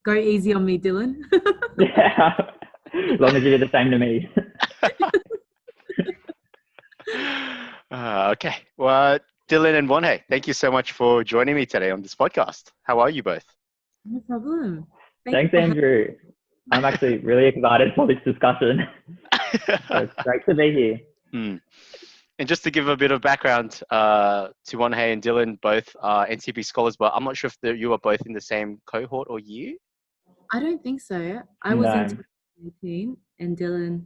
Go easy on me, Dylan. Yeah, as long as you do the same to me. Okay. Well, Dylan and Won-Hae, thank you so much for joining me today on this podcast. How are you both? No problem. Thanks, Andrew. I'm actually really excited for this discussion. So it's great to be here. And just to give a bit of background to Won-Hae and Dylan, both are NCP scholars, but I'm not sure if you are both in the same cohort or year. I don't think so. I was in 2018 and Dylan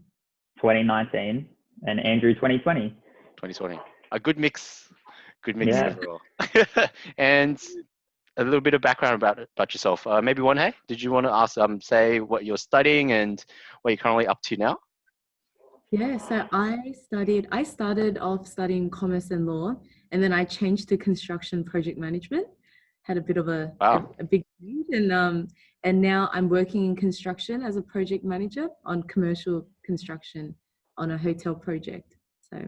2019 and Andrew 2020. 2020. A good mix. Good mix Yeah. overall. And a little bit of background about yourself. Maybe Won-Hae, did you want to ask, say what you're studying and what you're currently up to now? Yeah, so I started off studying commerce and law, and then I changed to construction project management. Had a bit of a big change, and now I'm working in construction as a project manager on commercial construction on a hotel project. So,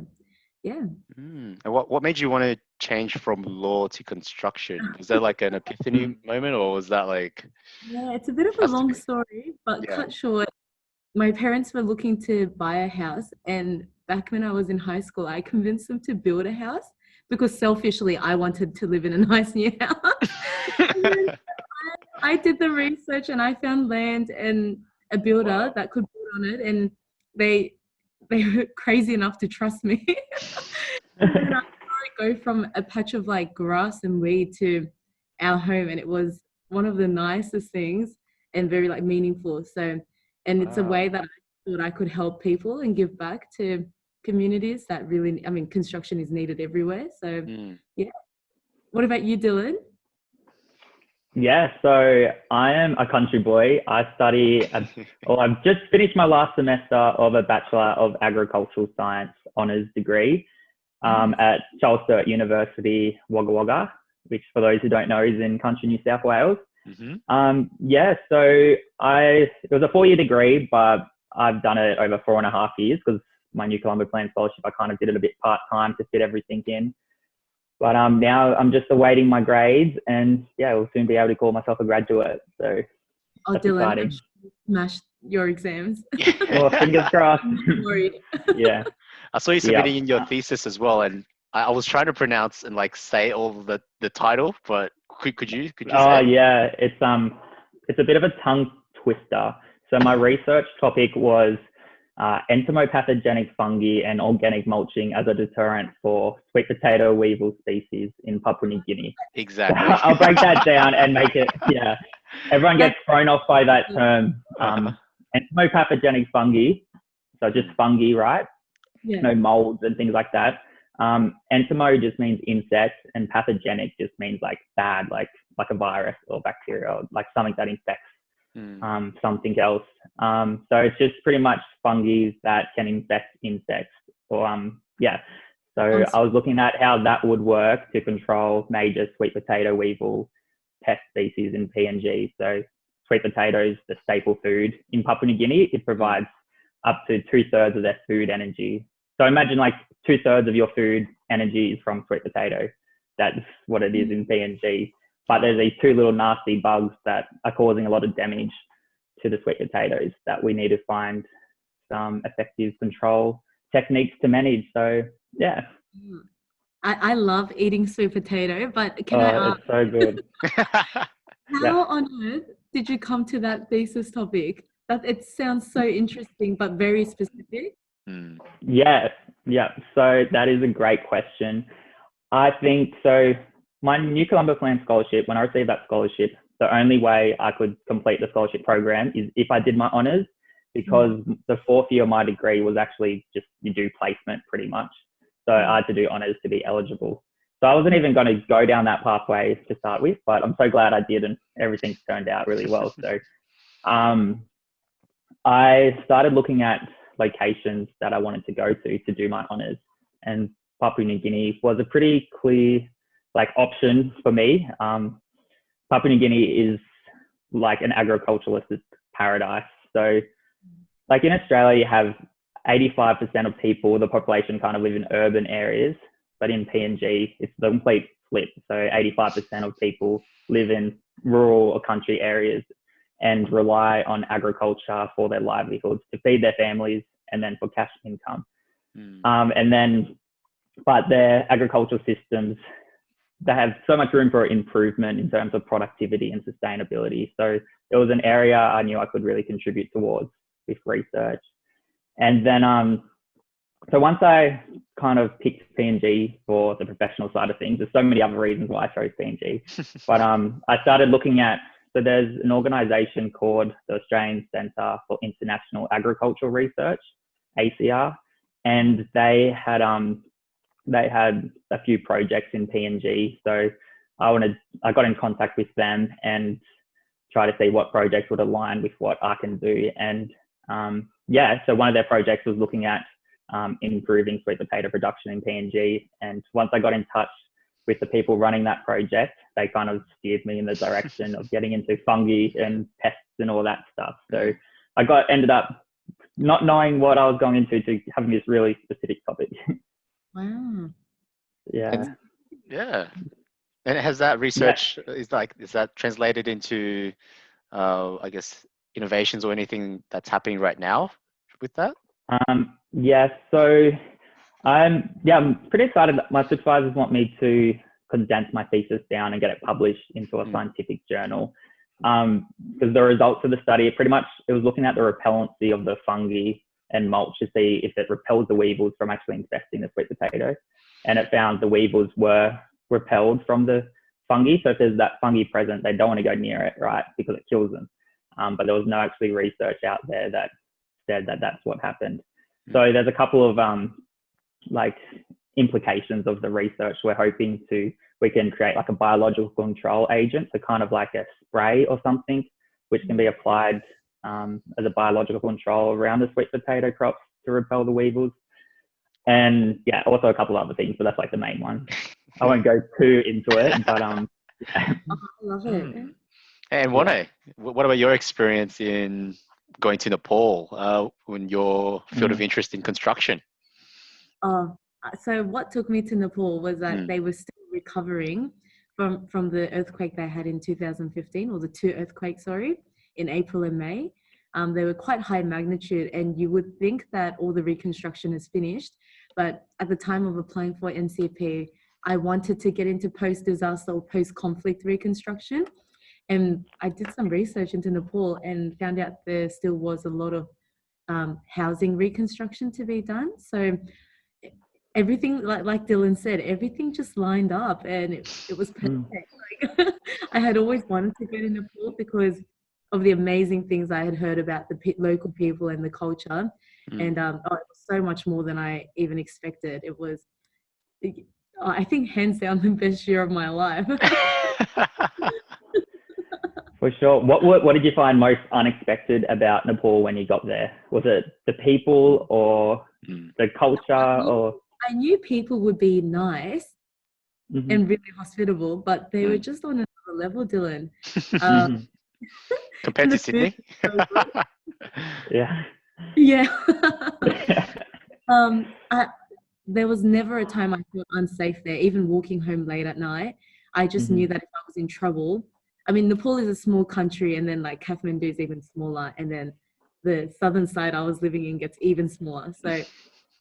yeah. And what made you want to change from law to construction? Was that like an epiphany moment, or was that like? Yeah, it's a bit of a long story, but cut short. My parents were looking to buy a house, and back when I was in high school, I convinced them to build a house because selfishly I wanted to live in a nice new house. I did the research and I found land and a builder that could build on it, and they were crazy enough to trust me. And then I saw it go from a patch of like grass and weed to our home, and it was one of the nicest things and very like meaningful. So, and it's a way that I thought I could help people and give back to communities that really, I mean, construction is needed everywhere. So, yeah. What about you, Dylan? Yeah, so I am a country boy. I study, I've just finished my last semester of a Bachelor of Agricultural Science honours degree at Charles Sturt University, Wagga Wagga, which for those who don't know is in country New South Wales. Yeah, so it was a 4-year degree, but I've done it over 4.5 years because my new Colombo Plan Scholarship, I kind of did it a bit part-time to fit everything in. But now I'm just awaiting my grades, and yeah, we'll soon be able to call myself a graduate. So that's Dylan, exciting. Smash your exams. Well, fingers crossed. Worried. Yeah. I saw you submitting in your thesis as well, and I was trying to pronounce and like say all the title, but could you Oh say? Yeah, it's a bit of a tongue twister. So my research topic was entomopathogenic fungi and organic mulching as a deterrent for sweet potato weevil species in Papua New Guinea. Exactly. So I'll break that down and make it, everyone gets thrown off by that term. Entomopathogenic fungi, so just fungi, right? Yeah. No molds and things like that. Entomo just means insect, and pathogenic just means like bad, like a virus or bacteria, or like something that infects something else. So it's just pretty much fungi that can infect insects. Or So I was looking at how that would work to control major sweet potato weevil pest species in PNG. So sweet potatoes, the staple food in Papua New Guinea. It provides up to 2/3 of their food energy. So imagine like 2/3 of your food energy is from sweet potato. That's what it is in PNG. But there's these 2 little nasty bugs that are causing a lot of damage to the sweet potatoes that we need to find some effective control techniques to manage. So, yeah. I love eating sweet potato, but can I ask? It's so good. How on earth did you come to that thesis topic? It sounds so interesting, but very specific. Yeah. So that is a great question. I think so. My new Colombo Plan Scholarship, when I received that scholarship, the only way I could complete the scholarship program is if I did my honours, because the 4th year of my degree was actually just you do placement pretty much. So I had to do honours to be eligible. So I wasn't even going to go down that pathway to start with, but I'm so glad I did, and everything's turned out really well. So I started looking at locations that I wanted to go to do my honours, and Papua New Guinea was a pretty clear option for me. Papua New Guinea is like an agriculturalist's paradise. So in Australia, you have 85% of people, the population kind of live in urban areas, but in PNG, it's the complete flip. So 85% of people live in rural or country areas. and rely on agriculture for their livelihoods to feed their families and then for cash income. But their agricultural systems, they have so much room for improvement in terms of productivity and sustainability. So it was an area I knew I could really contribute towards with research. And then, so once I kind of picked PNG for the professional side of things, there's so many other reasons why I chose PNG, but I started looking at, so there's an organisation called the Australian Centre for International Agricultural Research, ACR, and they had a few projects in PNG. So I got in contact with them and try to see what projects would align with what I can do. And so one of their projects was looking at improving sweet potato production in PNG. And once I got in touch with the people running that project, they kind of steered me in the direction of getting into fungi and pests and all that stuff. So I ended up not knowing what I was going into to having this really specific topic. Wow. Yeah. Yeah. And has that research is that translated into I guess innovations or anything that's happening right now with that? So I'm pretty excited that my supervisors want me to condense my thesis down and get it published into a scientific journal. Because the results of the study, it was looking at the repellency of the fungi and mulch to see if it repels the weevils from actually infesting the sweet potato. And it found the weevils were repelled from the fungi. So if there's that fungi present, they don't want to go near it, right? Because it kills them. But there was no actually research out there that said that that's what happened. So there's a couple of implications of the research. We're hoping we can create like a biological control agent, so kind of like a spray or something, which can be applied as a biological control around the sweet potato crops to repel the weevils. And also a couple of other things, but that's like the main one. I won't go too into it, but I love it. And Won-Hae, what about your experience in going to Nepal in your field of interest in construction? So what took me to Nepal was that they were still recovering from the earthquake they had in 2015, or the two earthquakes, in April and May. They were quite high magnitude, and you would think that all the reconstruction is finished. But at the time of applying for NCP, I wanted to get into post-disaster or post-conflict reconstruction. And I did some research into Nepal and found out there still was a lot of housing reconstruction to be done. So everything, like Dylan said, everything just lined up, and it was perfect. I had always wanted to go to Nepal because of the amazing things I had heard about the local people and the culture. And it was so much more than I even expected. It was, I think, hands down the best year of my life. For sure. What did you find most unexpected about Nepal when you got there? Was it the people or the culture? I knew people would be nice and really hospitable, but they were just on another level, Dylan. Compared to Sydney? Yeah. There was never a time I felt unsafe there, even walking home late at night. I just knew that if I was in trouble, I mean, Nepal is a small country, and then like Kathmandu is even smaller, and then the southern side I was living in gets even smaller. So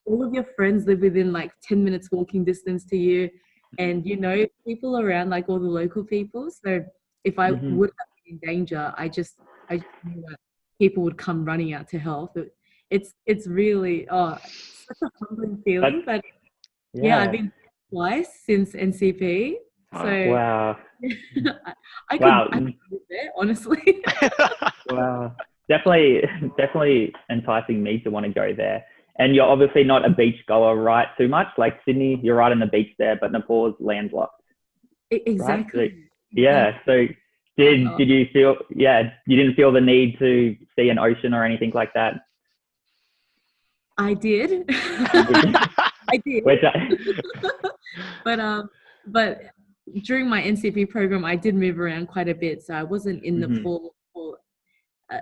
all of your friends live within like 10 minutes walking distance to you, and you know people around, like all the local people. So if I would have been in danger, I just knew that people would come running out to help. It's really such a humbling feeling. But I've been twice since NCP. So wow. I could live there, honestly. Wow. Definitely enticing me to want to go there. And you're obviously not a beach goer, right? Too much like Sydney, you're right on the beach there, but Nepal is landlocked. Exactly. Right? So, did you feel? Yeah, you didn't feel the need to see an ocean or anything like that? I did. I did. But during my NCP program, I did move around quite a bit, so I wasn't in Nepal for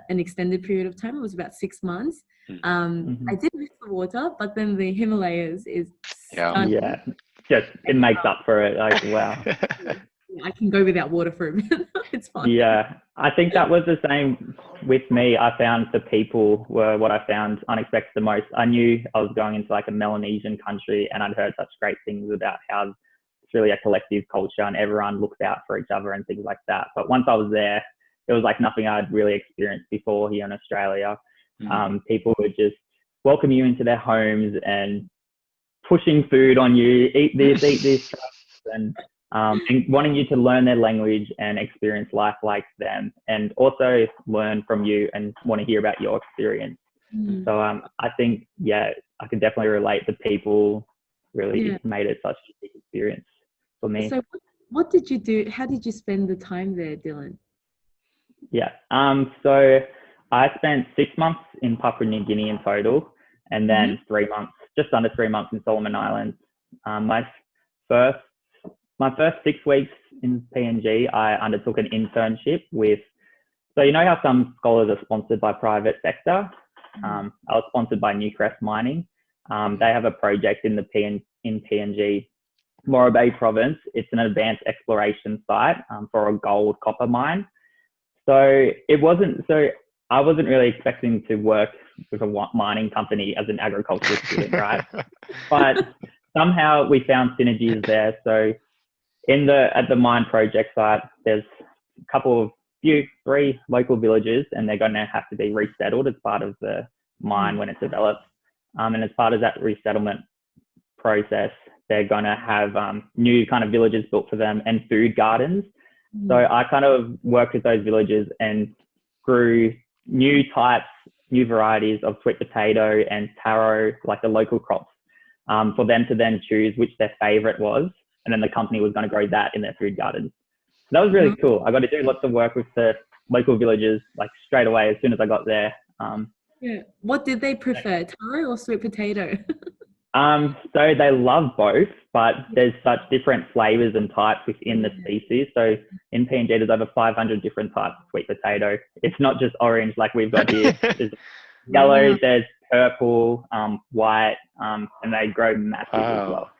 an extended period of time. It was about 6 months. I did miss the water, but then the Himalayas is stunning. Just it makes up for it. Like wow. I can go without water for a bit. It's fine. Yeah, I think that was the same with me. I found the people were what I found unexpected the most. I knew I was going into like a Melanesian country, and I'd heard such great things about how it's really a collective culture and everyone looks out for each other and things like that. But once I was there, it was like nothing I'd really experienced before here in Australia. People would just welcome you into their homes and pushing food on you, eat this, and wanting you to learn their language and experience life like them, and also learn from you and want to hear about your experience. So I think, yeah, I can definitely relate. The people really made it such a big experience for me. So what did you do? How did you spend the time there, Dylan? Yeah. So I spent 6 months in Papua New Guinea in total, and then 3 months, just under 3 months in Solomon Islands. My first 6 weeks in PNG, I undertook an internship with, so you know how some scholars are sponsored by private sector? I was sponsored by Newcrest Mining. They have a project in PNG, Morro Bay province. It's an advanced exploration site for a gold copper mine. So I wasn't really expecting to work with a mining company as an agricultural student, right? But somehow we found synergies there. So at the mine project site, there's three local villages, and they're going to have to be resettled as part of the mine when it develops. And as part of that resettlement process, they're going to have new kind of villages built for them and food gardens. So I kind of worked with those villages and grew new varieties of sweet potato and taro, like the local crops, for them to then choose which their favorite was. And then the company was going to grow that in their food gardens. So that was really cool. I got to do lots of work with the local villagers, like straight away as soon as I got there. What did they prefer, taro or sweet potato? So they love both, but there's such different flavors and types within the species. So in PNG, there's over 500 different types of sweet potato. It's not just orange like we've got here. There's yellow, there's purple, white, and they grow massive as well.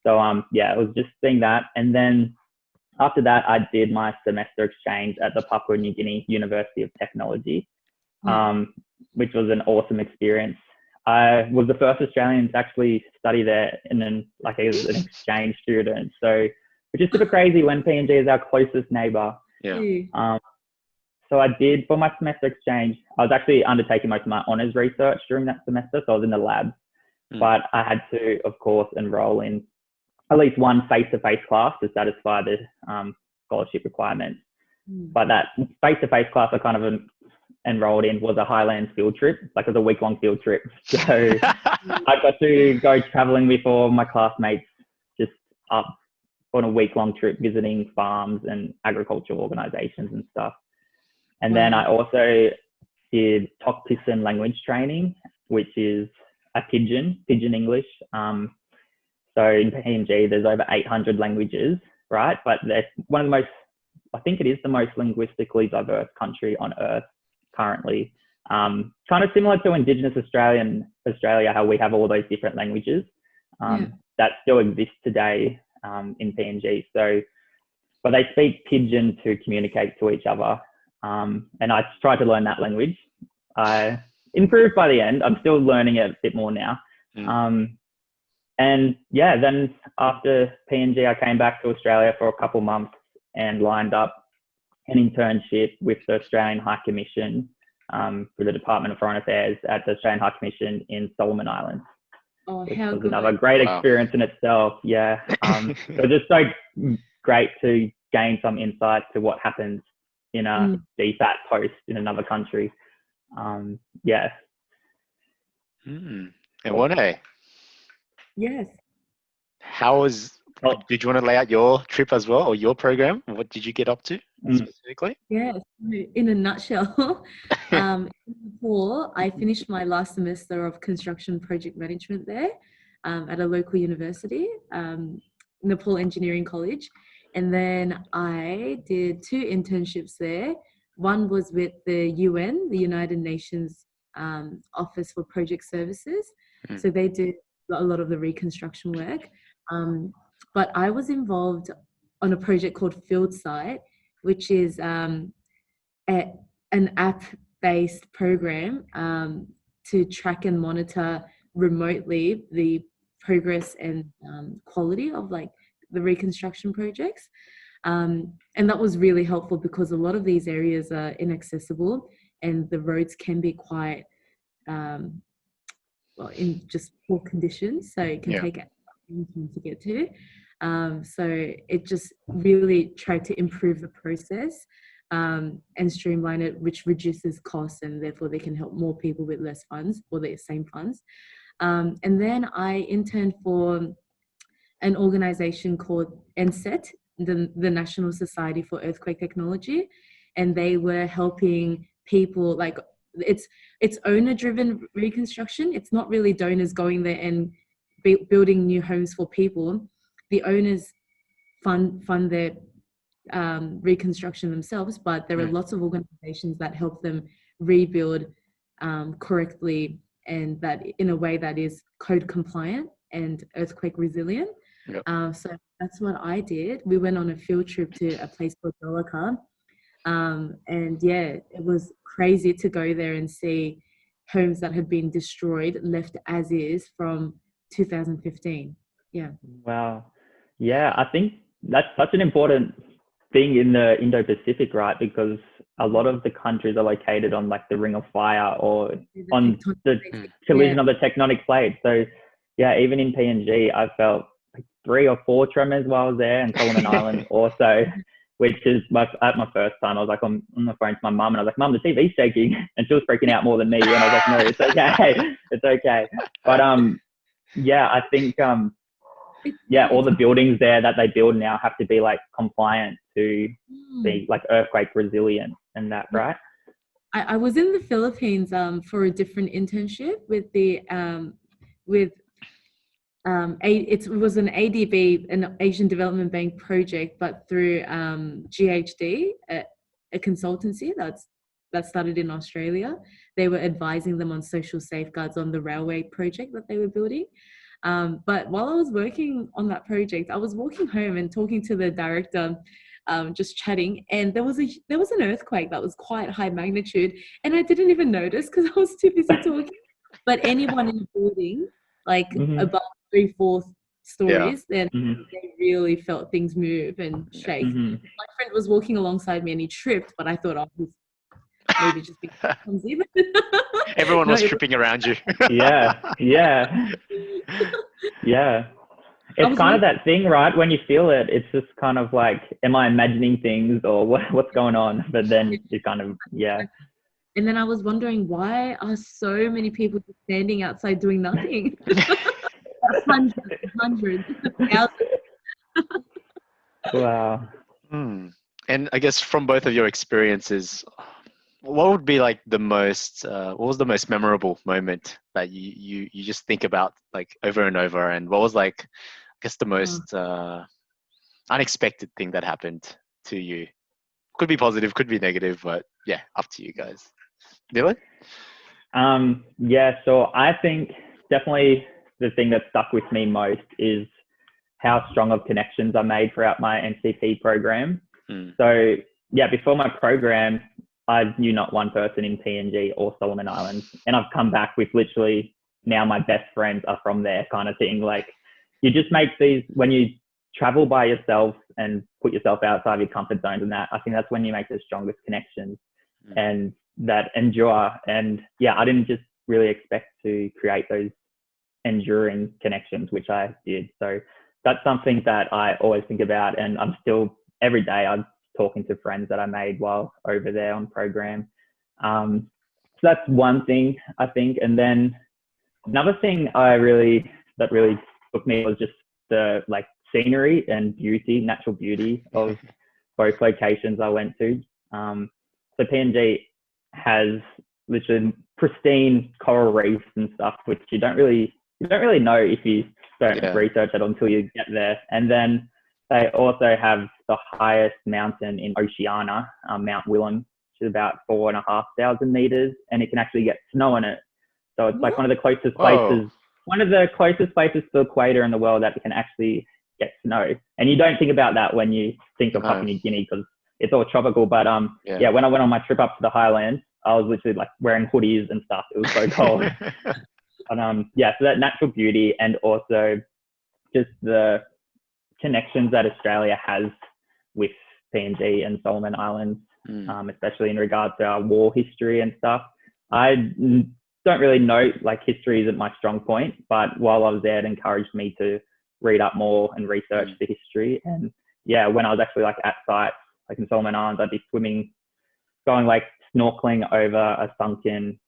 So it was just seeing that. And then after that, I did my semester exchange at the Papua New Guinea University of Technology, which was an awesome experience. I was the first Australian to actually study there as an exchange student. So, which is super crazy when PNG is our closest neighbour. Yeah. So I did, for my semester exchange, I was actually undertaking most of my honours research during that semester. So I was in the labs, but I had to, of course, enrol in at least one face-to-face class to satisfy the scholarship requirements. But that face-to-face class I kind of enrolled in was a Highlands field trip, like it was a week-long field trip. So I got to go traveling with all my classmates just up on a week-long trip, visiting farms and agricultural organizations and stuff. And then I also did Tok Pisin language training, which is a pidgin English. So in PNG, there's over 800 languages, right? But that's I think it is the most linguistically diverse country on earth currently. Kind of similar to Indigenous Australia, how we have all those different languages that still exist today in PNG. So, but they speak pidgin to communicate to each other. And I tried to learn that language. I improved by the end. I'm still learning it a bit more now. And then after PNG, I came back to Australia for a couple months and lined up an internship with the Australian High Commission for the Department of Foreign Affairs at the Australian High Commission in Solomon Islands. Which was another great experience in itself. It was just so great to gain some insight to what happens in a DFAT post in another country. And Won-Hae, yes. Did you want to lay out your trip as well, or your program? What did you get up to specifically? Yes, in a nutshell, in Nepal, I finished my last semester of construction project management there at a local university, Nepal Engineering College. And then I did 2 internships there. One was with the UN, the United Nations Office for Project Services. So they do a lot of the reconstruction work. But I was involved on a project called Field Site, which is an app-based program to track and monitor remotely the progress and quality of like the reconstruction projects. And that was really helpful because a lot of these areas are inaccessible and the roads can be quite well, in just poor conditions, so it can take a long time to get to. So it just really tried to improve the process and streamline it, which reduces costs and therefore they can help more people with less funds or the same funds. And then I interned for an organization called NSET, the National Society for Earthquake Technology, and they were helping people like it's owner-driven reconstruction. It's not really donors going there and building new homes for people. The owners fund their reconstruction themselves, but there are lots of organizations that help them rebuild correctly and that in a way that is code compliant and earthquake resilient. So that's what I did. We went on a field trip to a place called Dolaka. And yeah, it was crazy to go there and see homes that had been destroyed, left as is from 2015. Yeah. Wow. Yeah, I think that's such an important thing in the Indo-Pacific, right? Because a lot of the countries are located on like the Ring of Fire or on the collision of the tectonic plates. So yeah, even in PNG, I felt like 3 or 4 tremors while I was there, and Solomon Islands also, which is at my first time, I was like on the phone to my mum and I was like, Mum, the TV's shaking, and she was freaking out more than me. And I was like, no, it's okay. It's okay. But yeah, I think all the buildings there that they build now have to be like compliant to be like earthquake resilient and that, right? I was in the Philippines for a different internship with the it was an ADB, an Asian Development Bank project, but through GHD, a consultancy that started in Australia. They were advising them on social safeguards on the railway project that they were building. But while I was working on that project, I was walking home and talking to the director, just chatting, and there was an earthquake that was quite high magnitude, and I didn't even notice because I was too busy talking. But anyone in the building, like above 3/4 stories, then they really felt things move and shake. My friend was walking alongside me and he tripped, but I thought, oh, he's maybe just being clumsy. Everyone was tripping around you. Yeah. It's kind of that thing, right? When you feel it, it's just kind of like, am I imagining things or what's going on? But then you kind of, And then I was wondering, why are so many people just standing outside doing nothing? Hundreds, thousands. Wow. And I guess from both of your experiences, what would be like what was the most memorable moment that you just think about like over and over? And what was like, I guess the most unexpected thing that happened to you? Could be positive, could be negative, but yeah, up to you guys. Dylan? So I think definitely the thing that stuck with me most is how strong of connections I made throughout my NCP program. So yeah, before my program, I knew not one person in PNG or Solomon Islands, and I've come back with literally now my best friends are from there, kind of thing. Like you just make these, when you travel by yourself and put yourself outside of your comfort zones and that, I think that's when you make the strongest connections and that endure. And yeah, I didn't just really expect to create those enduring connections, which I did. So that's something that I always think about, and I'm still every day I'm talking to friends that I made while over there on program. So that's one thing I think. And then another thing that really took me was just the like scenery and natural beauty of both locations I went to. So PNG has literally pristine coral reefs and stuff, which you don't really know if you don't research it until you get there. And then they also have the highest mountain in Oceania, Mount Willem, which is about 4,500 meters, and it can actually get snow on it. So it's like one of the closest places to the equator in the world that can actually get snow. And you don't think about that when you think of Papua New Guinea, because it's all tropical. But when I went on my trip up to the highlands, I was literally like wearing hoodies and stuff. It was so cold. But so that natural beauty, and also just the connections that Australia has with PNG and Solomon Islands, especially in regards to our war history and stuff. I don't really know, like history isn't my strong point, but while I was there, it encouraged me to read up more and research the history. And when I was actually like at sites, like in Solomon Islands, I'd be going like snorkeling over a sunken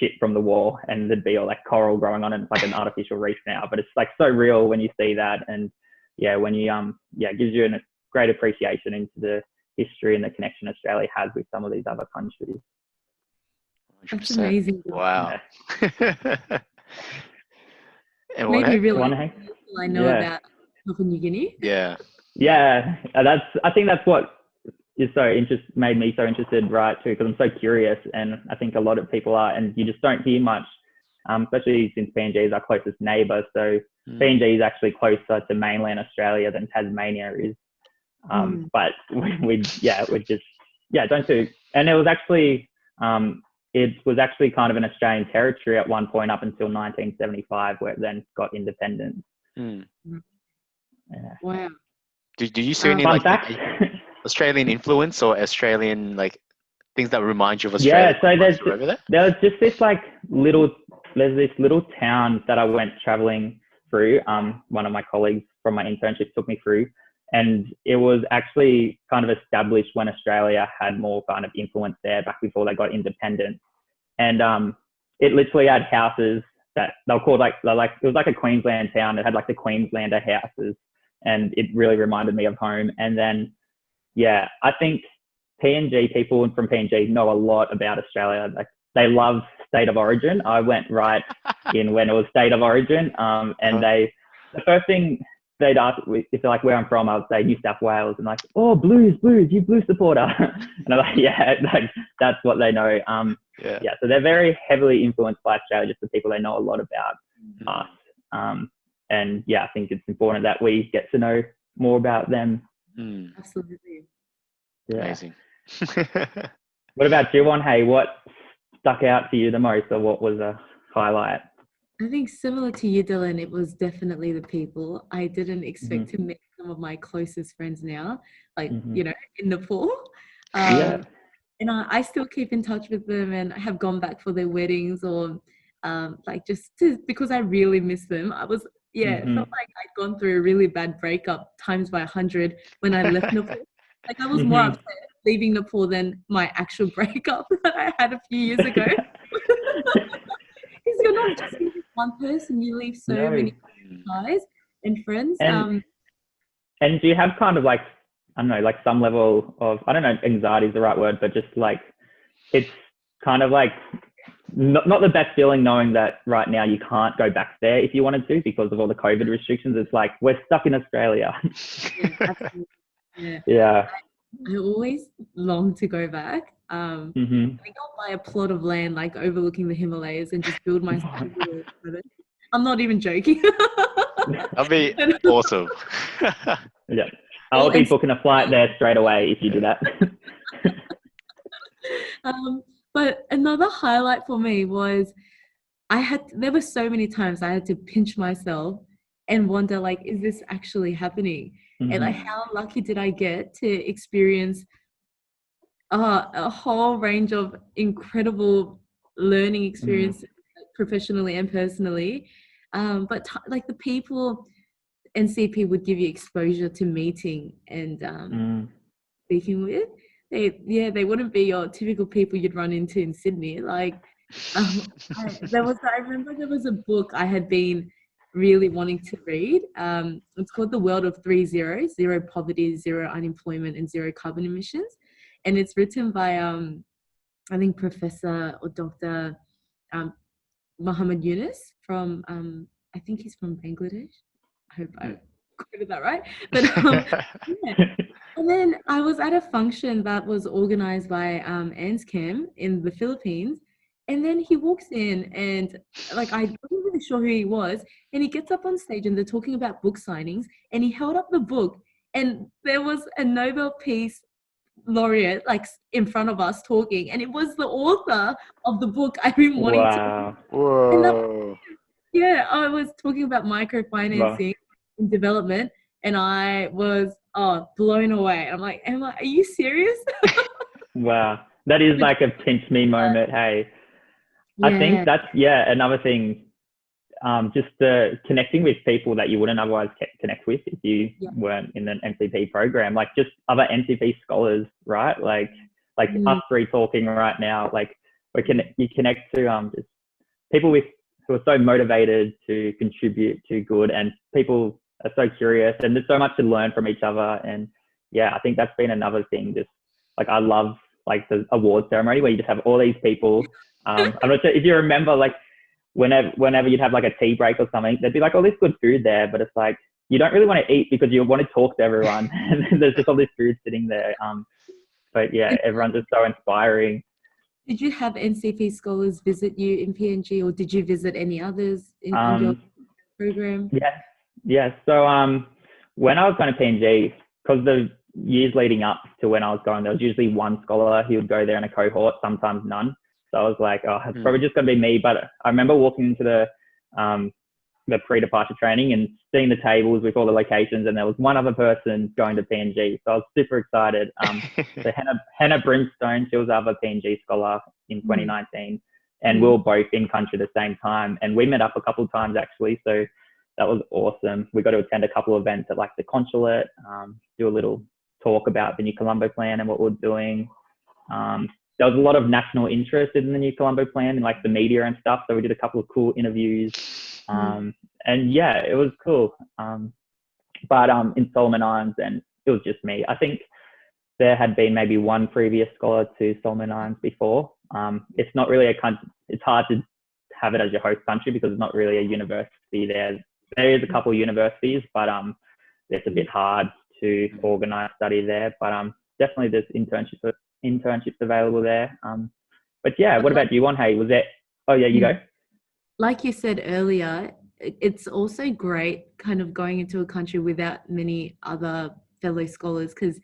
ship from the war, and there'd be all like coral growing on it. It's like an artificial reef now, but it's like so real when you see that. And when you it gives you a great appreciation into the history and the connection Australia has with some of these other countries. That's amazing. Wow. And made me really I know about Papua New Guinea. I think that's what is made me so interested, right, too, because I'm so curious, and I think a lot of people are, and you just don't hear much, especially since PNG is our closest neighbour. So PNG is actually closer to mainland Australia than Tasmania is. But we don't do. And it was actually kind of an Australian territory at one point up until 1975, where it then got independence. Wow. Do you see any Australian influence or Australian like things that remind you of Australia? So there's just this there's this little town that I went traveling through. One of my colleagues from my internship took me through, and it was actually kind of established when Australia had more kind of influence there back before they got independent. And it literally had houses that they were called it was like a Queensland town. It had like the Queenslander houses, and it really reminded me of home. And then, I think people from PNG know a lot about Australia. Like they love state of origin. I went right in when it was state of origin. And the first thing they'd ask if they're like, where I'm from, I would say New South Wales, and like, oh, Blues, you Blue supporter. And I'm like, that's what they know. So they're very heavily influenced by Australia, just the people they know a lot about us. And I think it's important that we get to know more about them. Absolutely. Amazing. What about you, Won-Hae? What stuck out for you the most, or what was a highlight? I think similar to you, Dylan, it was definitely the people. I didn't expect to meet some of my closest friends now, like, in Nepal. And I still keep in touch with them, and I have gone back for their weddings, or because I really miss them. I was, it felt like I'd gone through a really bad breakup times by 100 when I left Nepal. Like I was more upset leaving Nepal than my actual breakup that I had a few years ago. Because you're not just leaving one person, you leave so many ties and friends. And do you have kind of like, I don't know, like some level of, I don't know, anxiety is the right word, but just like, it's kind of like not the best feeling knowing that right now you can't go back there if you wanted to because of all the COVID restrictions. It's like, we're stuck in Australia. I always long to go back. I go buy a plot of land like overlooking the Himalayas and just build myself. I'm not even joking. That'd be awesome. I'll be booking a flight there straight away if you do that. But another highlight for me was there were so many times I had to pinch myself and wonder, like, is this actually happening? And like, how lucky did I get to experience a whole range of incredible learning experiences, professionally and personally. But like the people NCP would give you exposure to meeting and speaking with, they wouldn't be your typical people you'd run into in Sydney. Like I remember there was a book I had been really wanting to read. It's called The World of 3 Zeros: Zero Poverty, Zero Unemployment, and Zero Carbon Emissions. And it's written by, I think, Professor or Dr. Muhammad Yunus from, I think he's from Bangladesh. I hope I quoted that right. But And then I was at a function that was organized by ANSCAM in the Philippines. And then he walks in and like I don't even even sure who he was. And he gets up on stage and they're talking about book signings, and he held up the book, and there was a Nobel Peace laureate like in front of us talking, and it was the author of the book I've been wanting to. Whoa. Yeah, I was talking about Wow. microfinancing and development, and I was blown away. I'm like, Emma, are you serious? Wow. That is like a pinch me moment. Hey, I think that's, another thing. Just connecting with people that you wouldn't otherwise connect with if you weren't in an NCP program, like just other NCP scholars, right? Like us three talking right now, like you connect to just people who are so motivated to contribute to good, and people are so curious, and there's so much to learn from each other. And I think that's been another thing. Just like I love like the award ceremony where you just have all these people. I'm not sure if you remember, like whenever you'd have like a tea break or something, there'd be like all this good food there, but it's like you don't really want to eat because you want to talk to everyone, and there's just all this food sitting there. But everyone's just so inspiring. Did you have NCP scholars visit you in PNG, or did you visit any others in your program? Yeah. So when I was going to PNG, because the years leading up to when I was going, there was usually one scholar who would go there in a cohort, sometimes none. So I was like, it's probably just going to be me. But I remember walking into the pre-departure training and seeing the tables with all the locations, and there was one other person going to PNG. So I was super excited. So Hannah Brimstone, she was the other PNG scholar in 2019, and we were both in country at the same time. And we met up a couple of times actually. So that was awesome. We got to attend a couple of events at like the consulate, do a little talk about the new Colombo Plan and what we're doing. There was a lot of national interest in the new Colombo Plan and like the media and stuff. So we did a couple of cool interviews. And it was cool. But in Solomon Islands, and it was just me. I think there had been maybe one previous scholar to Solomon Islands before. It's not really it's hard to have it as your host country because it's not really a university there. There is a couple of universities, but it's a bit hard to organize study there. But definitely there's internships available there. But what about you, Won-Hae? Was that? Oh yeah, you go. Like you said earlier, it's also great kind of going into a country without many other fellow scholars, because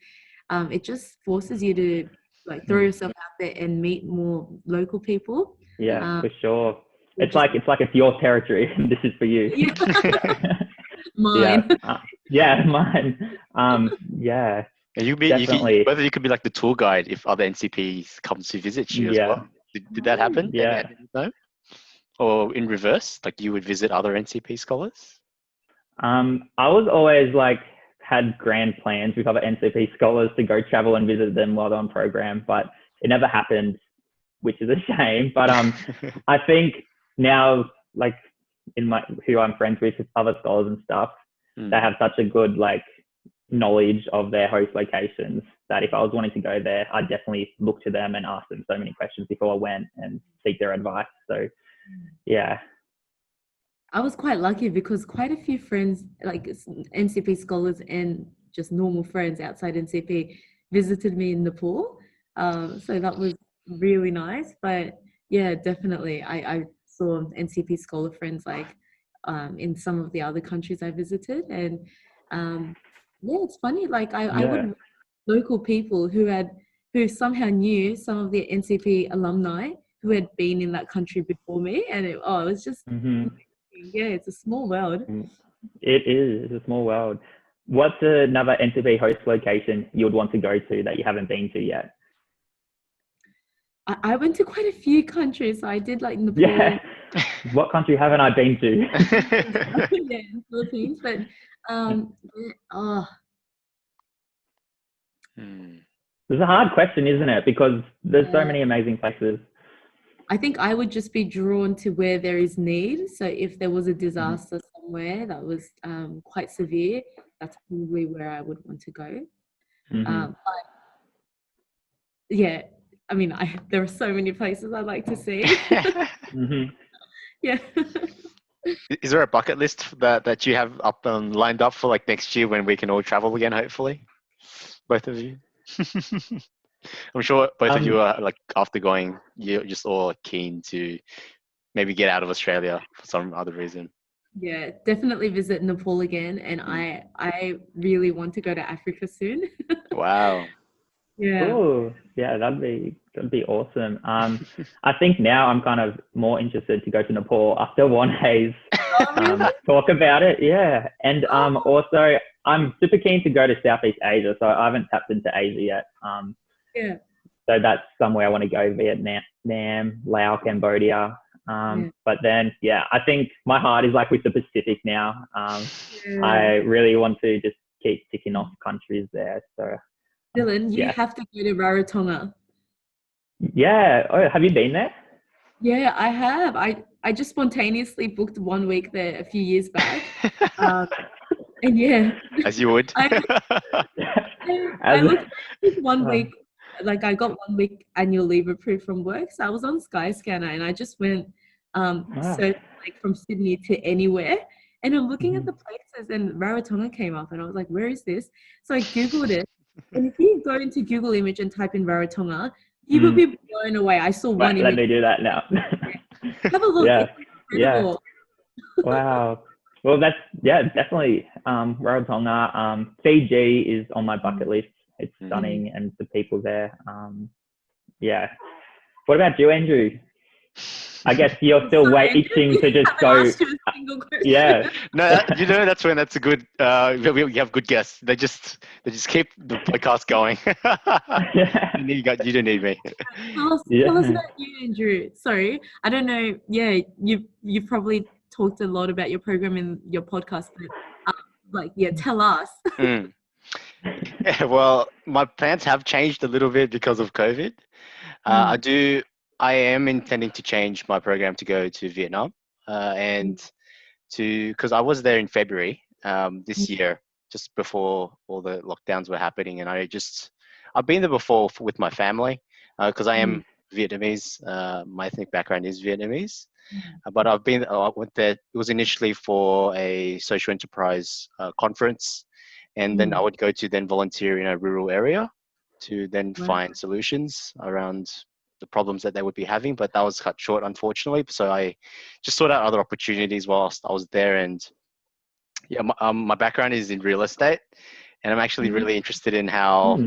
it just forces you to like throw yourself out there and meet more local people. Yeah, for sure. It's like it's your territory. This is for you. Mine. Mine. Yeah. And whether you could be like the tour guide if other NCPs come to visit you as well. Did that happen? Yeah. No? Or in reverse, like you would visit other NCP scholars? I was always like had grand plans with other NCP scholars to go travel and visit them while they're on program, but it never happened, which is a shame. But I think now, like who I'm friends with other scholars and stuff, they have such a good like knowledge of their host locations that if I was wanting to go there, I'd definitely look to them and ask them so many questions before I went and seek their advice. So I was quite lucky because quite a few friends, like NCP scholars and just normal friends outside NCP, visited me in Nepal. So that was really nice. But yeah, definitely, I saw NCP scholar friends like in some of the other countries I visited. And it's funny, like I would local people who somehow knew some of the NCP alumni who had been in that country before me, and it was just it's a small world. It is. It's a small world. What's another NCP host location you would want to go to that you haven't been to yet? I went to quite a few countries. So I did like Nepal. Yeah. What country haven't I been to? The Philippines, but It's a hard question, isn't it? Because there's so many amazing places. I think I would just be drawn to where there is need. So if there was a disaster somewhere that was quite severe, that's probably where I would want to go. But yeah, I mean, there are so many places I'd like to see. Yeah. Is there a bucket list that you have up lined up for like next year when we can all travel again, hopefully? Both of you? I'm sure both of you are like after going, you're just all keen to maybe get out of Australia for some other reason. Yeah, definitely visit Nepal again, and I really want to go to Africa soon. Wow. Yeah. Oh, yeah, that'd be awesome. I think now I'm kind of more interested to go to Nepal after Won-Hae's Oh, really? talk about it. Yeah, and Oh, also I'm super keen to go to Southeast Asia, so I haven't tapped into Asia yet. yeah. So that's somewhere I want to go: Vietnam, Laos, Cambodia. Yeah. But then, yeah, I think my heart is like with the Pacific now. Yeah. I really want to just keep ticking off countries there. So, Dylan, you yeah. have to go to Rarotonga. Yeah. Oh, have you been there? Yeah, I have. I just spontaneously booked 1 week there a few years back. And yeah, As you would. I looked at 1 week, like I got 1 week annual leave approved from work. So I was on Skyscanner and I just went search like from Sydney to anywhere. And I'm looking at the places and Rarotonga came up and I was like, where is this? So I Googled it. And if you go into Google image and type in Rarotonga, you will be blown away. I saw one Let image. me do that now. Have a look. Yeah. It's incredible. Wow. Well, that's, definitely Rarotonga. Fiji is on my bucket list. It's stunning, and the people there. Yeah. What about you, Andrew? I guess you're still waiting to just go. Asked you a single question. Yeah. No, that's a good. We have good guests. They just keep the podcast going. You don't need me. Tell us about you, Andrew. Sorry, I don't know. Yeah, you've probably talked a lot about your program in your podcast, but tell us. Yeah, well, my plans have changed a little bit because of COVID. I am intending to change my program to go to Vietnam, because I was there in February this year, just before all the lockdowns were happening, and I've been there before with my family, because I am Vietnamese. My ethnic background is Vietnamese, but I went there. It was initially for a social enterprise conference, and then I would go to then volunteer in a rural area to then find solutions around the problems that they would be having, but that was cut short, unfortunately. So I just sought out other opportunities whilst I was there. And yeah, my background is in real estate, and I'm actually really interested in how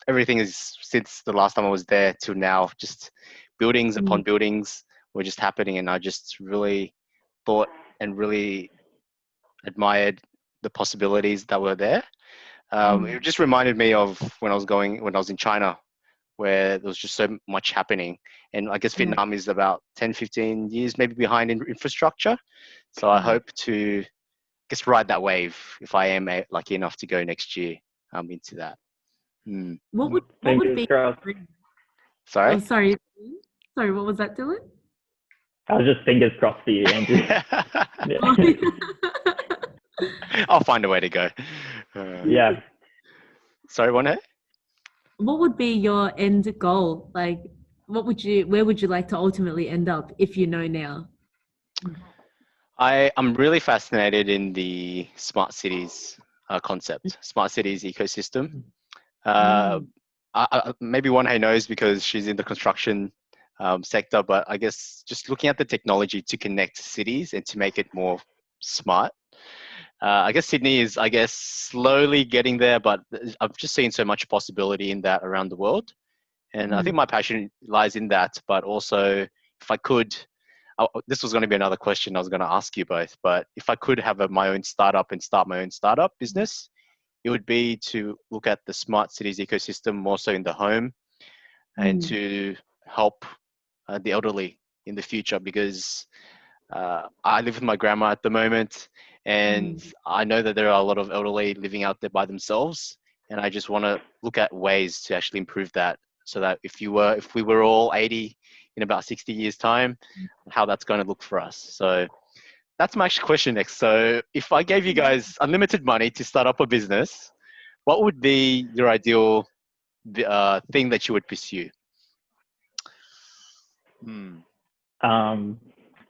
everything is, since the last time I was there till now, just buildings upon buildings were just happening, and I just really thought and really admired the possibilities that were there. It just reminded me of when I was in China, where there was just so much happening. And I guess Vietnam is about 10, 15 years maybe behind in infrastructure. So I hope to ride that wave if I am lucky enough to go next year into that. What would be? Sorry? Oh, sorry. Sorry, what was that, Dylan? I was just fingers crossed for you, Andrew. I'll find a way to go. Yeah. Sorry, Won-Hae? What would be your end goal? Like, where would you like to ultimately end up if you know now? I'm really fascinated in the smart cities concept, smart cities ecosystem. Maybe Won-Hae knows because she's in the construction sector, but I guess just looking at the technology to connect cities and to make it more smart. I guess Sydney is, slowly getting there, but I've just seen so much possibility in that around the world. And I think my passion lies in that, but also if I could, this was going to be another question I was going to ask you both, but if I could have my own startup and start my own startup business, it would be to look at the smart cities ecosystem more so in the home and to help the elderly in the future, because I live with my grandma at the moment, and I know that there are a lot of elderly living out there by themselves, and I just want to look at ways to actually improve that, so that if we were all 80 in about 60 years time, how that's going to look for us. So that's my actual question next. So if I gave you guys unlimited money to start up a business, what would be your ideal thing that you would pursue?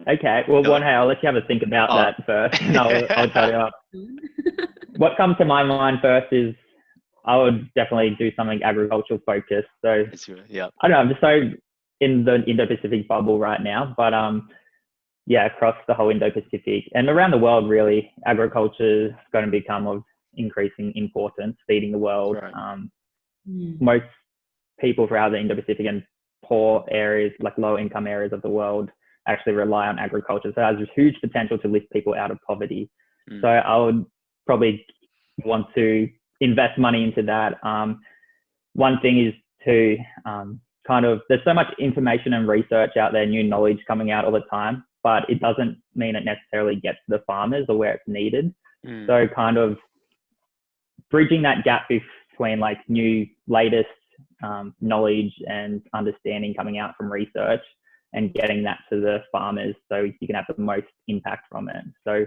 Okay. Well, Won-Hae, I'll let you have a think about that first, and I'll tell you. What comes to my mind first is I would definitely do something agricultural focused. So yeah, I don't know. I'm just so in the Indo-Pacific bubble right now, but across the whole Indo-Pacific and around the world, really, agriculture is going to become of increasing importance, feeding the world. Right. Most people throughout the Indo-Pacific and poor areas, like low income areas of the world, actually rely on agriculture. So it has huge potential to lift people out of poverty. So I would probably want to invest money into that. One thing is to there's so much information and research out there, new knowledge coming out all the time, but it doesn't mean it necessarily gets to the farmers or where it's needed. So kind of bridging that gap between like new latest knowledge and understanding coming out from research and getting that to the farmers so you can have the most impact from it. So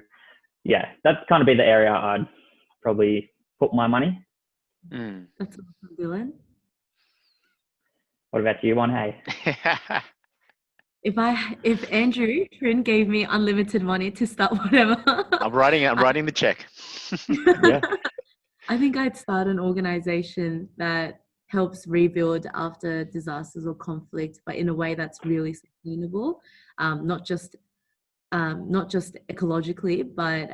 yeah, that's kind of be the area I'd probably put my money. That's awesome, Dylan. What about you, Won-Hae? If Andrew Trinh gave me unlimited money to start whatever, I'm writing the check. Yeah. I think I'd start an organization that helps rebuild after disasters or conflict, but in a way that's really sustainable, not just ecologically, but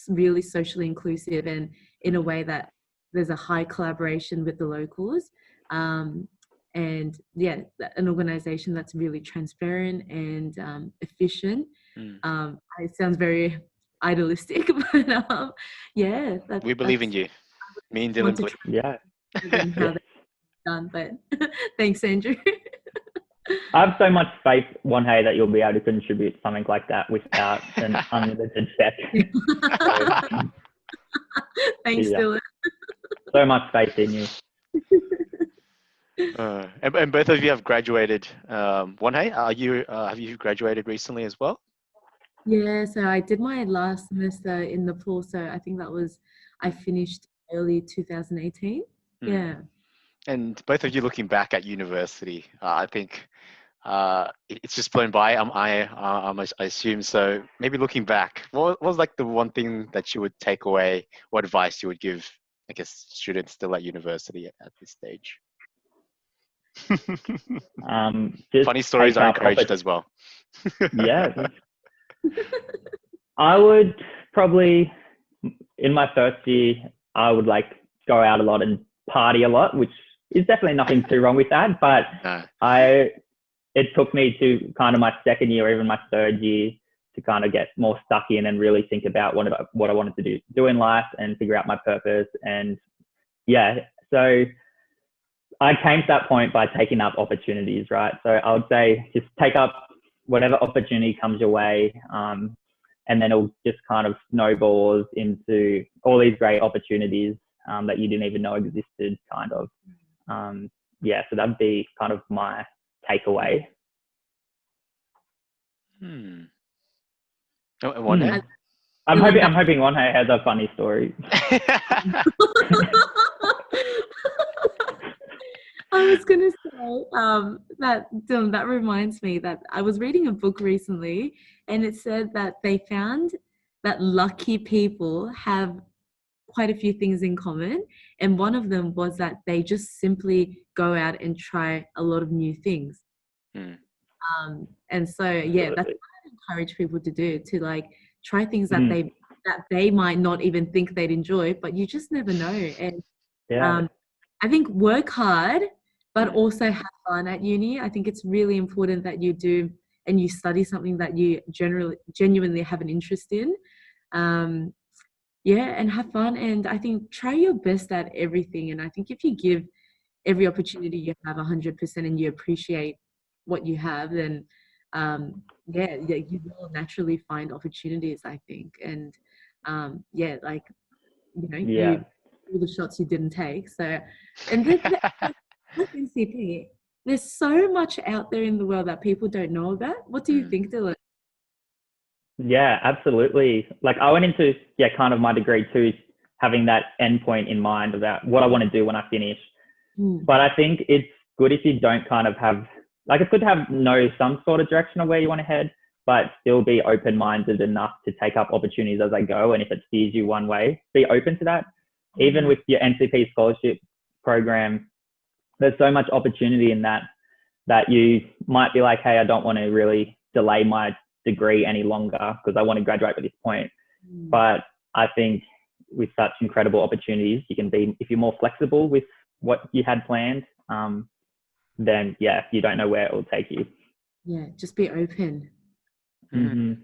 really socially inclusive, and in a way that there's a high collaboration with the locals. And yeah, an organization that's really transparent and efficient. It sounds very idealistic, but yeah. We believe in you. Me and Dylan believe. Yeah. How that's done, but thanks, Andrew. I have so much faith, Won-Hae, that you'll be able to contribute something like that without an unlimited check. Thanks, Dylan. So much faith in you. And both of you have graduated. Won-Hae, have you graduated recently as well? Yeah, so I did my last semester in Nepal. So I think I finished early 2018. Yeah. And both of you looking back at university, I think it's just blown by. I assume so. Maybe looking back, what was like the one thing that you would take away? What advice you would give, I guess, students still at university at this stage? Funny stories are encouraged as well. Yeah. I would probably, in my first year, I would like go out a lot and party a lot, which is definitely nothing too wrong with that. But it took me to kind of my second year or even my third year to kind of get more stuck in and really think about what I wanted to do in life and figure out my purpose. And yeah, so I came to that point by taking up opportunities, right? So I would say just take up whatever opportunity comes your way, and then it'll just kind of snowballs into all these great opportunities that you didn't even know existed, kind of. Yeah, so that'd be kind of my takeaway. Won-Hae? I'm hoping Won-Hae has a funny story. I was going to say that, Dylan, that reminds me that I was reading a book recently, and it said that they found that lucky people have quite a few things in common. And one of them was that they just simply go out and try a lot of new things. And so, yeah, that's what I encourage people to do, to like try things that they might not even think they'd enjoy, but you just never know. And I think work hard, but also have fun at uni. I think it's really important that you do and you study something that you genuinely have an interest in. And have fun. And I think try your best at everything. And I think if you give every opportunity you have 100% and you appreciate what you have, then you will naturally find opportunities, I think. And you all the shots you didn't take. So, and with NCP, there's so much out there in the world that people don't know about. What do you think, Dylan? Yeah, absolutely. Like I went into kind of my degree too, having that end point in mind about what I want to do when I finish. But I think it's good if you don't kind of have, like, it's good to know some sort of direction of where you want to head, but still be open-minded enough to take up opportunities as they go. And if it steers you one way, be open to that. Even with your NCP scholarship program, there's so much opportunity in that you might be like, hey, I don't want to really delay my degree any longer because I want to graduate by this point. But I think with such incredible opportunities, you can be, if you're more flexible with what you had planned, then yeah, you don't know where it will take you. Yeah, just be open. Mm-hmm.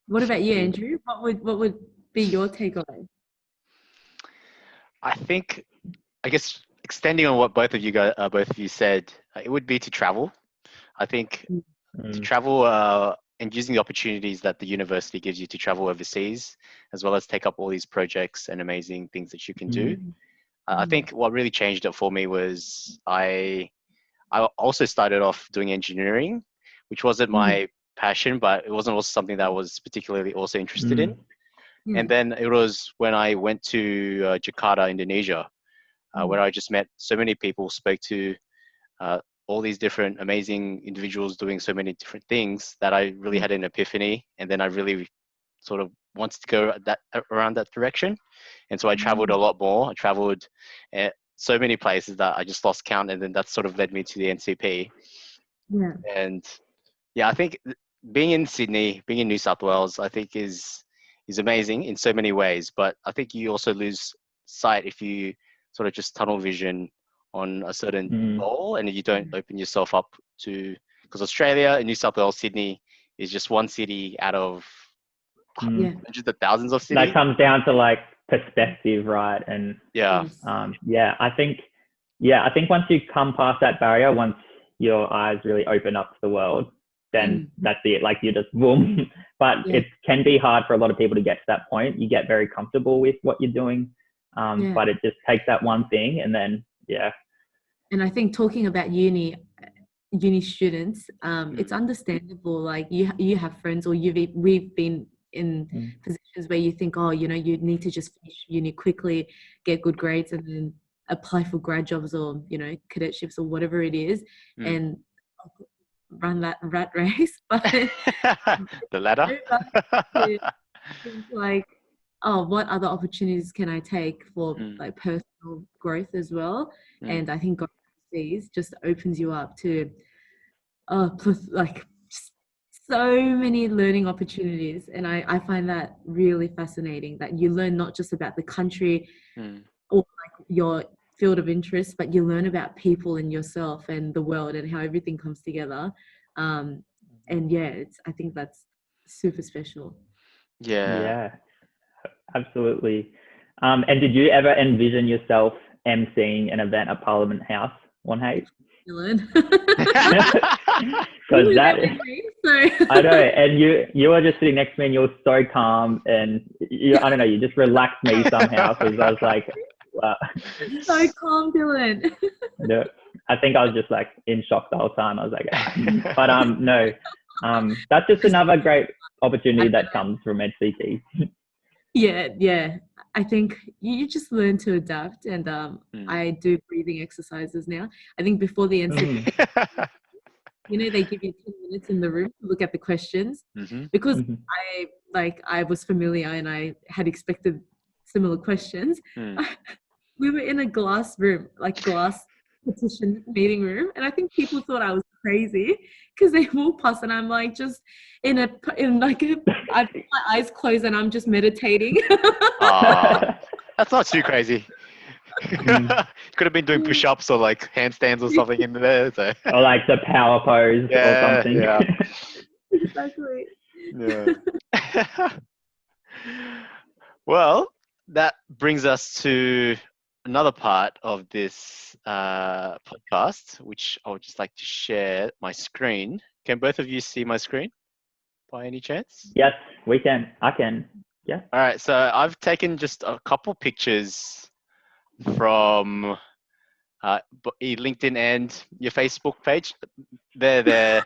What about you, Andrew? What would be your takeaway? I guess extending on what both of you said, it would be to travel. I think to travel and using the opportunities that the university gives you to travel overseas, as well as take up all these projects and amazing things that you can do. I think what really changed it for me was I also started off doing engineering, which wasn't my passion, but it wasn't also something that I was particularly also interested in. And then it was when I went to Jakarta, Indonesia, where I just met so many people, spoke to all these different amazing individuals doing so many different things that I really had an epiphany. And then I really sort of wanted to go around that direction. And so I traveled a lot more. I traveled so many places that I just lost count. And then that sort of led me to the NCP. Yeah. And yeah, I think being in Sydney, being in New South Wales, I think is amazing in so many ways. But I think you also lose sight if you sort of just tunnel vision on a certain goal and you don't open yourself up to, because Australia and New South Wales, Sydney is just one city out of hundreds of thousands of cities. That comes down to like perspective, right? And I think once you come past that barrier, once your eyes really open up to the world, then that's it. Like you just boom. But it can be hard for a lot of people to get to that point. You get very comfortable with what you're doing, but it just takes that one thing, and then And I think talking about uni students, it's understandable. Like you have friends, or we've been in positions where you think, oh, you need to just finish uni quickly, get good grades, and then apply for grad jobs or cadetships or whatever it is, and run that rat race. But the ladder. Like, oh, what other opportunities can I take for like personal growth as well? And I think going overseas just opens you up to like so many learning opportunities. And I find that really fascinating, that you learn not just about the country or like your field of interest, but you learn about people and yourself and the world and how everything comes together. And I think that's super special. Yeah, absolutely. And did you ever envision yourself emceeing an event at Parliament House, Won-Hae? Dylan. Because I know, and you were just sitting next to me and you were so calm, and I don't know, you just relaxed me somehow, because I was like, wow. So calm, Dylan. No, I think I was just like in shock the whole time. I was like, but no, that's just another great opportunity that comes from HCT. Yeah. I think you just learn to adapt, and I do breathing exercises now. I think before the NCP, they give you 10 minutes in the room to look at the questions, because I was familiar and I had expected similar questions. We were in a glass room, like glass petition meeting room, and I think people thought I was crazy because they walk past and I'm like just I have my eyes closed and I'm just meditating. That's not too crazy. Could have been doing push-ups or like handstands or something in there. So. Or like the power pose or something. Yeah. Exactly. Yeah. Well, that brings us to another part of this podcast, which I would just like to share my screen. Can both of you see my screen by any chance? Yes, we can. I can. Yeah. All right. So I've taken just a couple pictures from your LinkedIn and your Facebook page. They're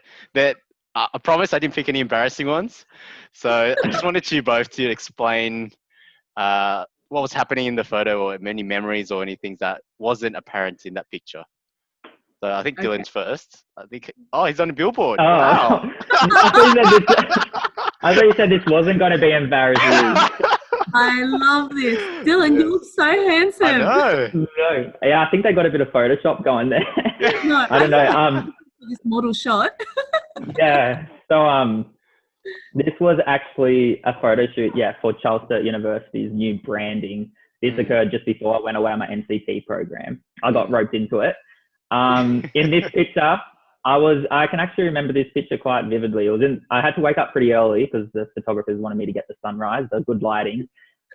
I promise I didn't pick any embarrassing ones. So I just wanted you both to explain what was happening in the photo, or any memories or anything that wasn't apparent in that picture. So I think Dylan's first. He's on a billboard. Oh, wow. I thought you said this wasn't going to be embarrassing. I love this. Dylan, you look so handsome. I know. No. Yeah, I think they got a bit of Photoshop going there. No, I don't know. This model shot. Yeah. So This was actually a photo shoot, for Charles Sturt University's new branding. This occurred just before I went away on my NCT program. I got roped into it. In this picture, I can actually remember this picture quite vividly. I had to wake up pretty early because the photographers wanted me to get the sunrise, the good lighting.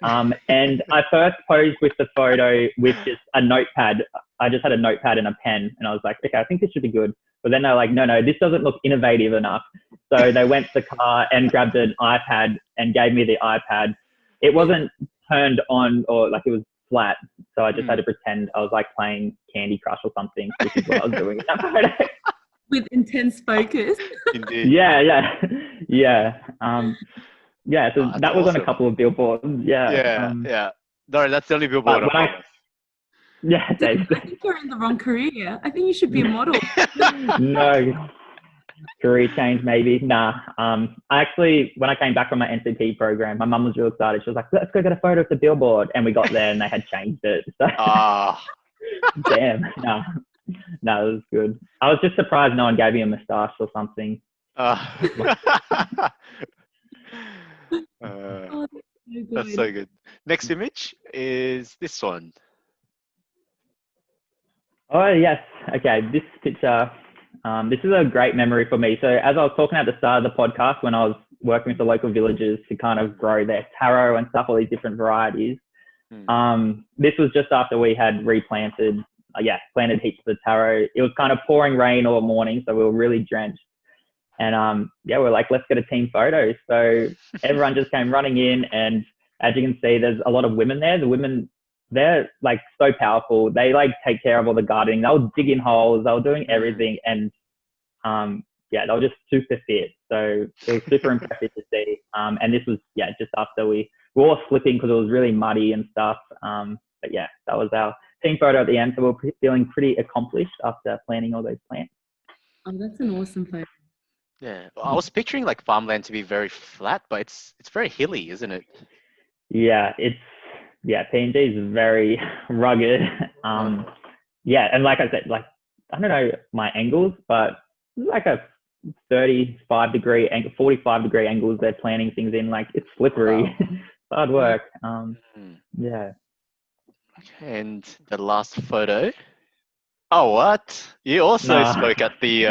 And I first posed with the photo with just a notepad. I just had a notepad and a pen, and I was like, okay, I think this should be good. But then they're like, no, this doesn't look innovative enough. So they went to the car and grabbed an iPad and gave me the iPad. It wasn't turned on, or like it was flat. So I just had to pretend I was like playing Candy Crush or something, which is what I was doing in that photo. With intense focus. Indeed. Yeah. So that was awesome. on a couple of billboards. Yeah. No, that's the only billboard on my list. Yeah, Dave. I think you're in the wrong career. I think you should be a model. No. Career change, maybe. Nah. I actually, when I came back from my NCT program, my mum was real excited. She was like, let's go get a photo of the billboard. And we got there and they had changed it. So, damn. No, it was good. I was just surprised no one gave me a moustache or something. That's so good. Next image is this one. Oh, yes. Okay, this picture, this is a great memory for me. So as I was talking at the start of the podcast, when I was working with the local villagers to kind of grow their taro and stuff, all these different varieties, this was just after we had replanted, planted heaps of the taro. It was kind of pouring rain all morning, so we were really drenched. And we're like, let's get a team photo. So everyone just came running in, and as you can see, there's a lot of women there. The women, they're like so powerful. They like take care of all the gardening. They were digging holes. They were doing everything. And they were just super fit. So it was super impressive to see. And this was, just after we were all slipping because it was really muddy and stuff. But that was our team photo at the end. So we're feeling pretty accomplished after planting all those plants. Oh, that's an awesome photo. Yeah, I was picturing like farmland to be very flat, but it's very hilly, isn't it? Yeah, PNG is very rugged. And like I said, like, I don't know my angles, but like a 35 degree angle, 45 degree angles they're planting things in. Like, it's slippery. Wow. It's hard work. Yeah. And the last photo. Oh, what? You also spoke at the...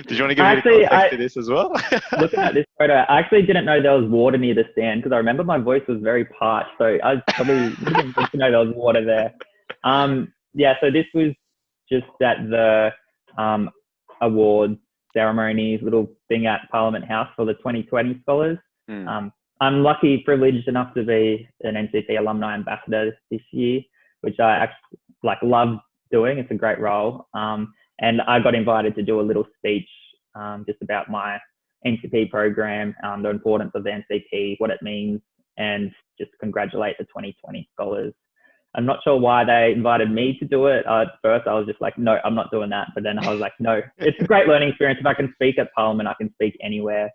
Did you want to give me the context to this as well? Looking at this photo, I actually didn't know there was water near the stand because I remember my voice was very parched. So I probably didn't get to know there was water there. So this was just at the awards ceremony, little thing at Parliament House for the 2020 scholars. I'm lucky, privileged enough to be an NCT alumni ambassador this year, which I actually love doing. It's a great role. And I got invited to do a little speech just about my NCP program, the importance of the NCP, what it means, and just congratulate the 2020 scholars. I'm not sure why they invited me to do it. At first, I was just like, no, I'm not doing that. But then I was like, no, it's a great learning experience. If I can speak at Parliament, I can speak anywhere.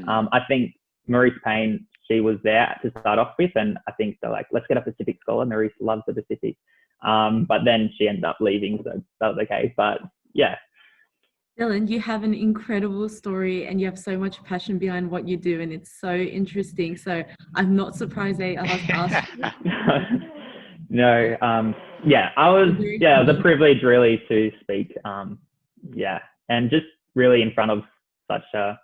I think Maurice Payne, she was there to start off with, and I think they're like, let's get a Pacific scholar. Maurice loves the Pacific. But then she ended up leaving, so that was okay. But yeah. Dylan, you have an incredible story and you have so much passion behind what you do, and it's so interesting. So I'm not surprised they asked you. No, it was a privilege really to speak. And just really in front of such a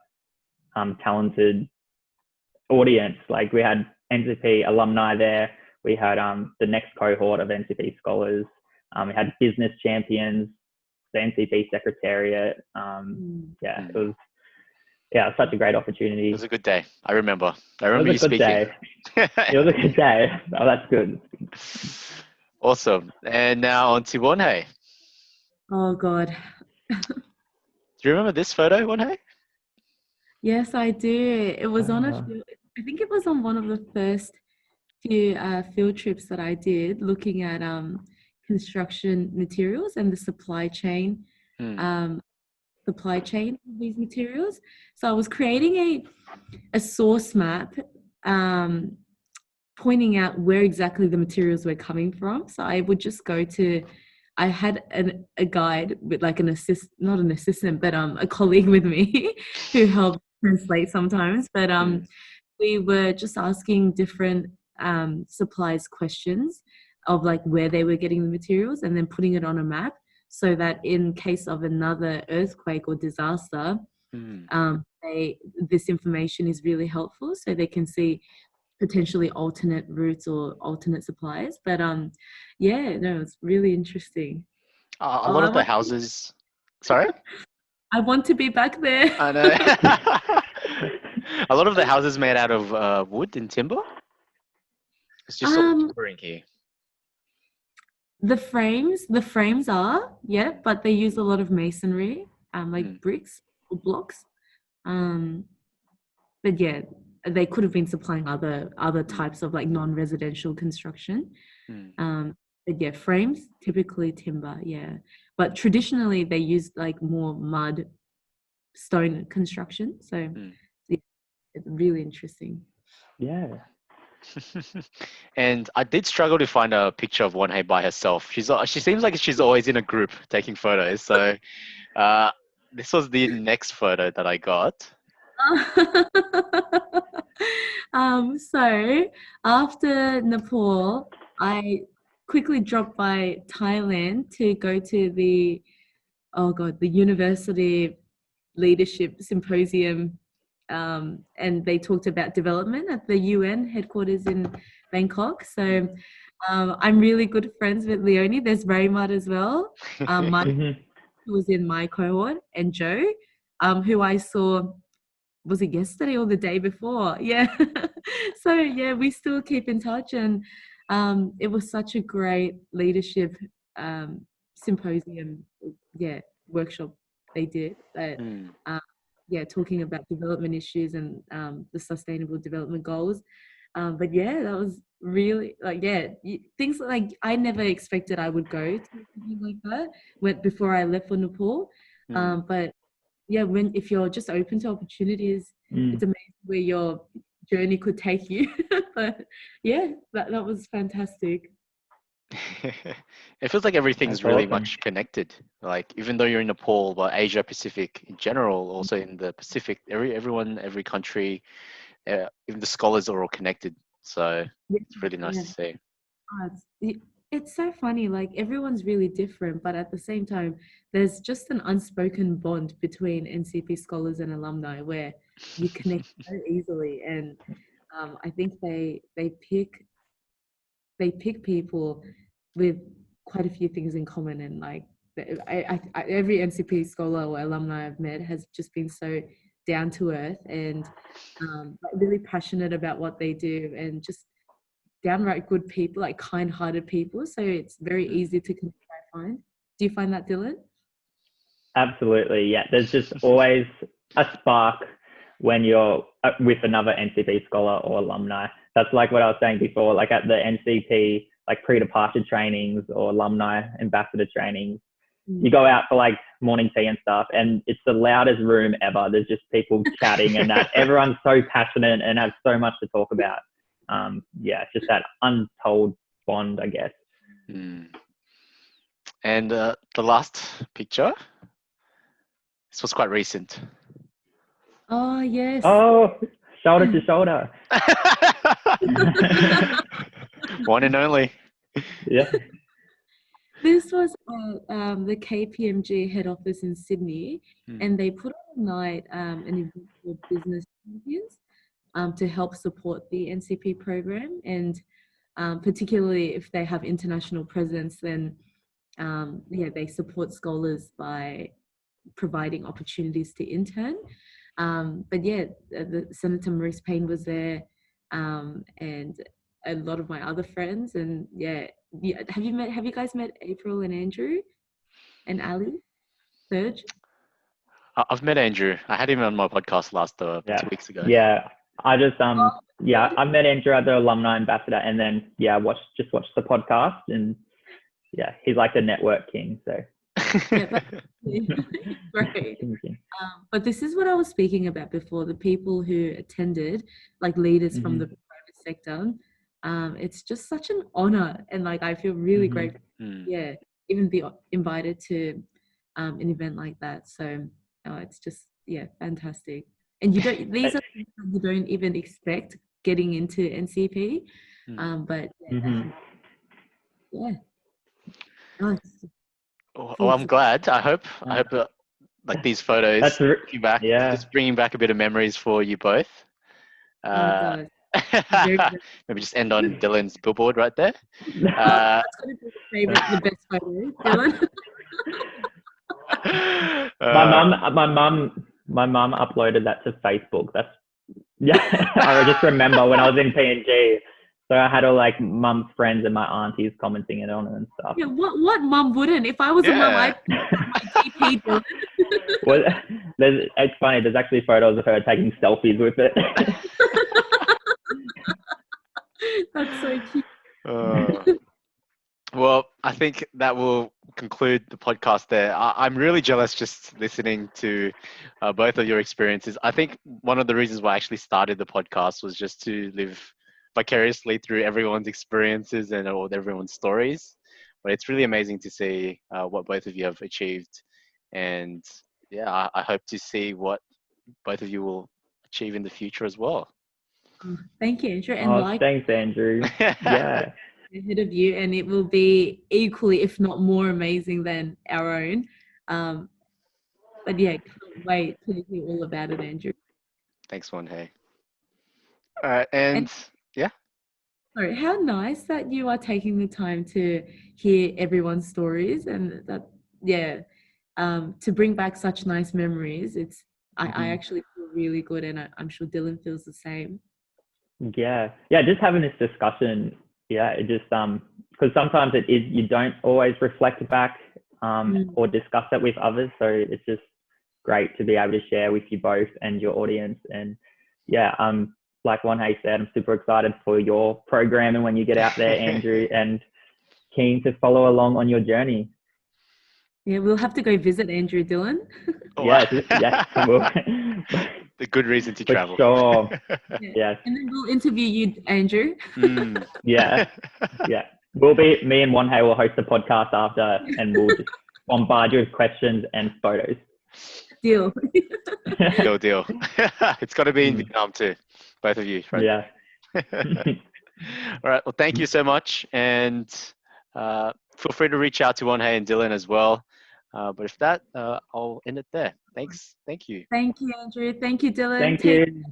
talented audience. Like, we had NCP alumni there. We had the next cohort of NCP scholars. We had business champions, the NCP secretariat. It was such a great opportunity. It was a good day. I remember you speaking. It was a good day. Oh, that's good. Awesome. And now on to Won-Hae. Oh God. Do you remember this photo, Won-Hae? Yes, I do. It was on I think it was on one of the first few field trips that I did, looking at construction materials and the supply chain of these materials. So I was creating a source map pointing out where exactly the materials were coming from. So I would just go to I had a guide with like not an assistant, but a colleague with me who helped translate sometimes. But we were just asking different suppliers questions of like where they were getting the materials, and then putting it on a map so that in case of another earthquake or disaster, this information is really helpful, so they can see potentially alternate routes or alternate supplies. But yeah, no, it's really interesting. A lot of the houses. Sorry. I want to be back there. I know. A lot of the houses made out of wood and timber. It's just all timbering here. The frames are, yeah, but they use a lot of masonry, like bricks or blocks. But yeah, they could have been supplying other types of like non-residential construction. But yeah, frames, typically timber, yeah. But traditionally they used like more mud, stone construction. So it's really interesting. Yeah. And I did struggle to find a picture of Won-Hae by herself. She seems like she's always in a group taking photos. So this was the next photo that I got. So after Nepal, I quickly dropped by Thailand to go to the University Leadership Symposium, and they talked about development at the UN headquarters in Bangkok. So I'm really good friends with Leonie. There's Raymond as well, who was in my cohort, and Joe, who I saw, was it yesterday or the day before? Yeah. So yeah, we still keep in touch, and it was such a great leadership symposium, workshop they did that. Talking about development issues and the sustainable development goals. But yeah, that was really things like I never expected I would go to something like that before I left for Nepal. But yeah, if you're just open to opportunities, it's amazing where your journey could take you. But yeah, that was fantastic. It feels like everything's really much connected. Like even though you're in Nepal, but Asia Pacific in general, also in the Pacific, everyone, every country, even the scholars are all connected. So it's really nice to see. It's so funny, like everyone's really different, but at the same time, there's just an unspoken bond between NCP scholars and alumni where you connect so easily. And I think they pick people with quite a few things in common, and like every NCP scholar or alumni I've met has just been so down to earth and really passionate about what they do, and just downright good people, like kind-hearted people. So it's very easy to connect, I find. Do you find that, Dylan? Absolutely, yeah. There's just always a spark when you're with another NCP scholar or alumni. That's like what I was saying before, like at the NCP, like pre-departure trainings or alumni ambassador trainings, you go out for like morning tea and stuff, and it's the loudest room ever. There's just people chatting and that. Everyone's so passionate and has so much to talk about. It's just that untold bond, I guess. And the last picture, this was quite recent. Oh, yes. Oh, shoulder to shoulder. One and only. Yeah. This was the KPMG head office in Sydney, and they put on a night an event for business champions to help support the NCP program, and particularly if they have international presence, then they support scholars by providing opportunities to intern. But yeah, the Senator Maurice Payne was there, and a lot of my other friends. And have you guys met April and Andrew and Ali, Serge? I've met Andrew. I had him on my podcast last 2 weeks ago. Yeah, I just I met Andrew at the alumni ambassador, and then watched the podcast, and he's like the network king. So great. But this is what I was speaking about before, the people who attended, like leaders from the private sector. It's just such an honor, and like I feel really grateful. even be invited to an event like that. So it's just, yeah, fantastic. And these are things that you don't even expect getting into NCP. But yeah. Nice. Oh, I'm glad. I hope like these photos just bringing back a bit of memories for you both. God. Maybe just end on Dylan's billboard right there. That's going to be the best photo, Dylan. My mum uploaded that to Facebook. I just remember when I was in PNG. So I had all like mum's friends and my aunties commenting it on and stuff. Yeah, what mum wouldn't? If I was a mum, I'd put my DP, Dylan. Well, it's funny. There's actually photos of her taking selfies with it. That's so cute. Well, I think that will conclude the podcast there. I'm really jealous just listening to both of your experiences. I think one of the reasons why I actually started the podcast was just to live vicariously through everyone's experiences and everyone's stories. But it's really amazing to see what both of you have achieved. And yeah, I hope to see what both of you will achieve in the future as well. Thank you, Andrew. And thanks, Andrew. Yeah. Ahead of you, and it will be equally, if not more amazing than our own. But yeah, can't wait to hear all about it, Andrew. Thanks, Won-Hae. All right, and yeah. Sorry, how nice that you are taking the time to hear everyone's stories, and that to bring back such nice memories. I actually feel really good, and I'm sure Dylan feels the same. Yeah, just having this discussion. Yeah, it just because sometimes it is you don't always reflect back or discuss it with others. So it's just great to be able to share with you both and your audience. And yeah, like Won-Hae said, I'm super excited for your program and when you get out there, Andrew, and keen to follow along on your journey. Yeah, we'll have to go visit Andrew, Dylan. A good reason to travel. Sure. Yes. And then we'll interview you, Andrew. Yeah. We'll be, me and Won-Hae will host the podcast after, and we'll just bombard you with questions and photos. Deal. Deal. It's got to be in Vietnam too, both of you. Right? Yeah. All right. Well, thank you so much, and feel free to reach out to Won-Hae and Dylan as well. But if that, I'll end it there. Thanks. Thank you. Thank you, Andrew. Thank you, Dylan. Thank you.